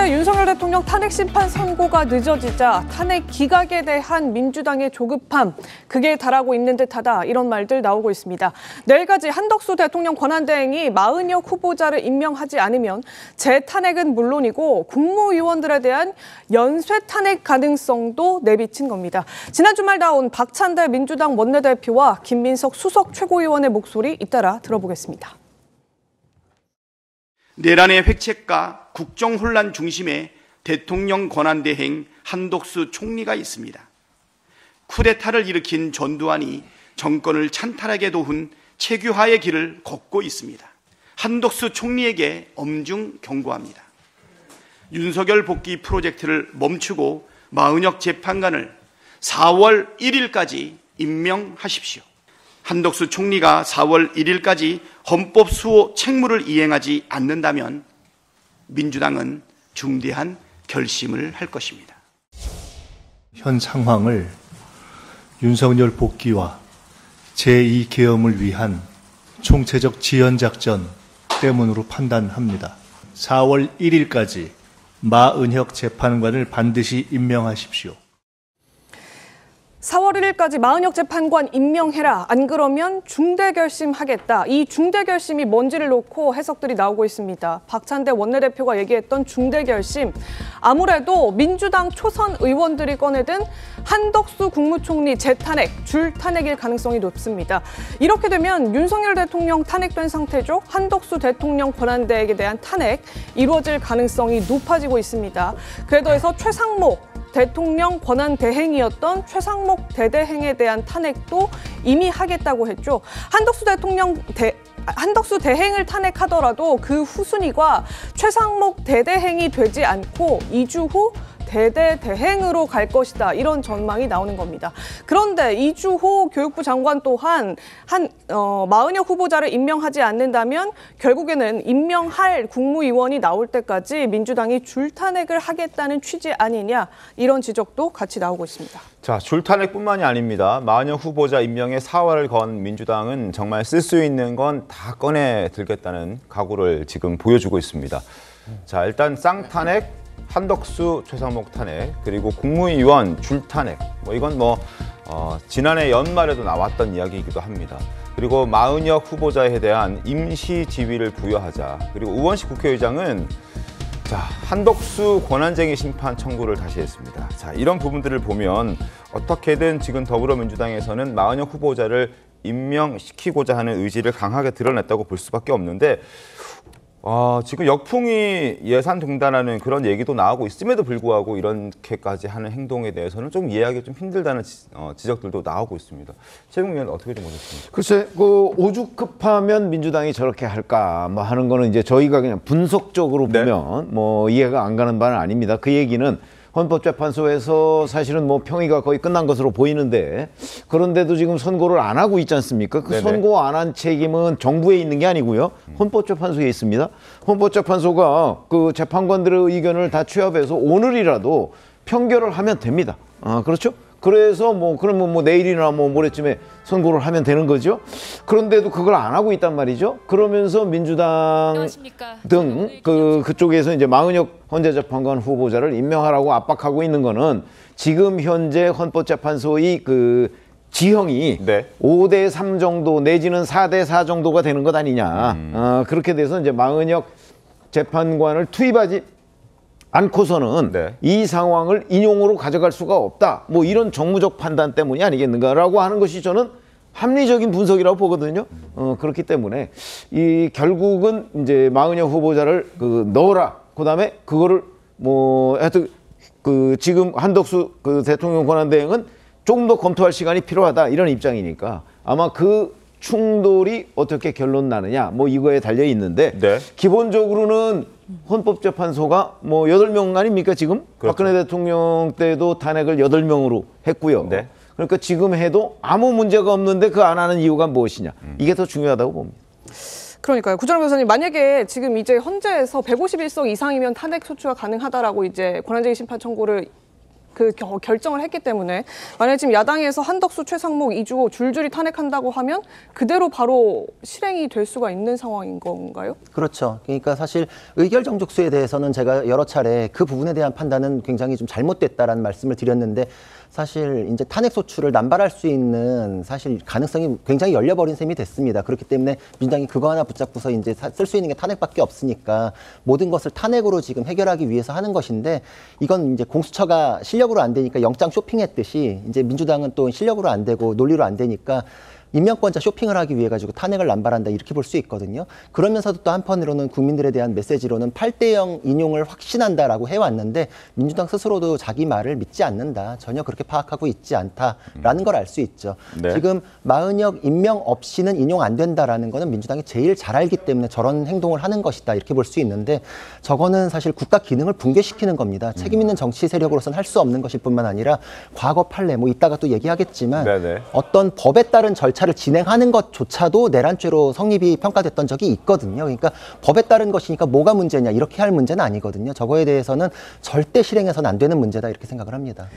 그런데 윤석열 대통령 탄핵 심판 선고가 늦어지자 탄핵 기각에 대한 민주당의 조급함, 극에 달하고 있는 듯하다 이런 말들 나오고 있습니다. 내일까지 한덕수 대통령 권한대행이 40여 후보자를 임명하지 않으면 재탄핵은 물론이고 국무위원들에 대한 연쇄 탄핵 가능성도 내비친 겁니다. 지난 주말 나온 박찬대 민주당 원내대표와 김민석 수석 최고위원의 목소리 잇따라 들어보겠습니다. 내란의 획책과 국정 혼란 중심에 대통령 권한대행 한덕수 총리가 있습니다. 쿠데타를 일으킨 전두환이 정권을 찬탈하게 도운 체규화의 길을 걷고 있습니다. 한덕수 총리에게 엄중 경고합니다. 윤석열 복귀 프로젝트를 멈추고 마은혁 재판관을 4월 1일까지 임명하십시오. 한덕수 총리가 4월 1일까지 헌법 수호 책무를 이행하지 않는다면 민주당은 중대한 결심을 할 것입니다. 현 상황을 윤석열 복귀와 제2계엄을 위한 총체적 지연작전 때문으로 판단합니다. 4월 1일까지 마은혁 재판관을 반드시 임명하십시오. 4월 1일까지 마은혁 재판관 임명해라. 안 그러면 중대결심하겠다. 이 중대결심이 뭔지를 놓고 해석들이 나오고 있습니다. 박찬대 원내대표가 얘기했던 중대결심. 아무래도 민주당 초선 의원들이 꺼내든 한덕수 국무총리 재탄핵, 줄탄핵일 가능성이 높습니다. 이렇게 되면 윤석열 대통령 탄핵된 상태죠. 한덕수 대통령 권한대행에 대한 탄핵 이루어질 가능성이 높아지고 있습니다. 그에 더해서 최상목 대통령 권한대행이었던 최상목 대대행에 대한 탄핵도 이미 하겠다고 했죠. 한덕수 대행을 탄핵하더라도 그 후순위가 최상목 대대행이 되지 않고 2주 후 대대대행으로 갈 것이다. 이런 전망이 나오는 겁니다. 그런데 2주 후 교육부 장관 또한 마은혁 후보자를 임명하지 않는다면 결국에는 임명할 국무위원이 나올 때까지 민주당이 줄탄핵을 하겠다는 취지 아니냐 이런 지적도 같이 나오고 있습니다. 자, 줄탄핵뿐만이 아닙니다. 마은혁 후보자 임명에 사활을 건 민주당은 정말 쓸 수 있는 건 다 꺼내 들겠다는 각오를 지금 보여주고 있습니다. 자, 일단 쌍탄핵, 한덕수, 최상목 탄핵, 그리고 국무위원 줄탄핵. 이건 지난해 연말에도 나왔던 이야기이기도 합니다. 그리고 마은혁 후보자에 대한 임시 지위를 부여하자. 그리고 우원식 국회의장은 한덕수 권한쟁의 심판 청구를 다시 했습니다. 자, 이런 부분들을 보면 어떻게든 지금 더불어민주당에서는 마은혁 후보자를 임명시키고자 하는 의지를 강하게 드러냈다고 볼 수밖에 없는데 지금 역풍이 예상된다는 그런 얘기도 나오고 있음에도 불구하고 이렇게까지 하는 행동에 대해서는 좀 이해하기 좀 힘들다는 지적들도 나오고 있습니다. 최국 의원 어떻게 좀 보셨습니까? 글쎄, 오죽급하면 민주당이 저렇게 할까 하는 거는 이제 저희가 그냥 분석적으로 보면 이해가 안 가는 바는 아닙니다. 그 얘기는 헌법재판소에서 사실은 평의가 거의 끝난 것으로 보이는데 그런데도 지금 선고를 안 하고 있지 않습니까? 그 선고 안 한 책임은 정부에 있는 게 아니고요. 헌법재판소에 있습니다. 헌법재판소가 그 재판관들의 의견을 다 취합해서 오늘이라도 평결을 하면 됩니다. 그렇죠? 그래서 그러면 내일이나 모레쯤에 선고를 하면 되는 거죠. 그런데도 그걸 안 하고 있단 말이죠. 그러면서 민주당 등 그쪽에서 이제 마은혁 헌재재판관 후보자를 임명하라고 압박하고 있는 거는 지금 현재 헌법재판소의 지형이 5대3 정도 내지는 4대4 정도가 되는 것 아니냐. 그렇게 돼서 이제 마은혁 재판관을 투입하지 않고서는 이 상황을 인용으로 가져갈 수가 없다. 이런 정무적 판단 때문이 아니겠는가라고 하는 것이 저는 합리적인 분석이라고 보거든요. 그렇기 때문에 결국은 이제 마은혁 후보자를 넣어라. 그다음에 그거를 하여튼 지금 한덕수 대통령 권한대행은 조금 더 검토할 시간이 필요하다. 이런 입장이니까 아마 그 충돌이 어떻게 결론 나느냐 이거에 달려 있는데 기본적으로는 헌법재판소가 8명 아닙니까 지금? 그렇죠. 박근혜 대통령 때도 탄핵을 8명으로 했고요. 그러니까 지금 해도 아무 문제가 없는데 그 안 하는 이유가 무엇이냐. 이게 더 중요하다고 봅니다. 그러니까요. 구정환 변호사님, 만약에 지금 이제 헌재에서 151석 이상이면 탄핵 소추가 가능하다라고 이제 권한쟁의 심판 청구를 결정을 했기 때문에 만약에 지금 야당에서 한덕수, 최상목, 이주호 줄줄이 탄핵한다고 하면 그대로 바로 실행이 될 수가 있는 상황인 건가요? 그렇죠. 그러니까 사실 의결 정족수에 대해서는 제가 여러 차례 그 부분에 대한 판단은 굉장히 좀 잘못됐다라는 말씀을 드렸는데 사실 이제 탄핵 소추를 남발할 수 있는 사실 가능성이 굉장히 열려버린 셈이 됐습니다. 그렇기 때문에 민주당이 그거 하나 붙잡고서 이제 쓸 수 있는 게 탄핵밖에 없으니까 모든 것을 탄핵으로 지금 해결하기 위해서 하는 것인데 이건 이제 공수처가 실력으로 안 되니까 영장 쇼핑했듯이 이제 민주당은 또 실력으로 안 되고 논리로 안 되니까 임명권자 쇼핑을 하기 위해 가지고 탄핵을 남발한다 이렇게 볼 수 있거든요. 그러면서도 또 한편으로는 국민들에 대한 메시지로는 8대0 인용을 확신한다라고 해왔는데 민주당 스스로도 자기 말을 믿지 않는다. 전혀 그렇게 파악하고 있지 않다라는 걸 알 수 있죠. 네. 지금 마은혁 임명 없이는 인용 안 된다라는 거는 민주당이 제일 잘 알기 때문에 저런 행동을 하는 것이다 이렇게 볼 수 있는데 저거는 사실 국가 기능을 붕괴시키는 겁니다. 책임 있는 정치 세력으로서는 할 수 없는 것일 뿐만 아니라 과거 판례 뭐 이따가 또 얘기하겠지만 네네. 어떤 법에 따른 절차를 진행하는 것조차도 내란죄로 성립이 평가됐던 적이 있거든요. 그러니까 법에 따른 것이니까 뭐가 문제냐 이렇게 할 문제는 아니거든요. 저거에 대해서는 절대 실행해서는 안 되는 문제다 이렇게 생각을 합니다.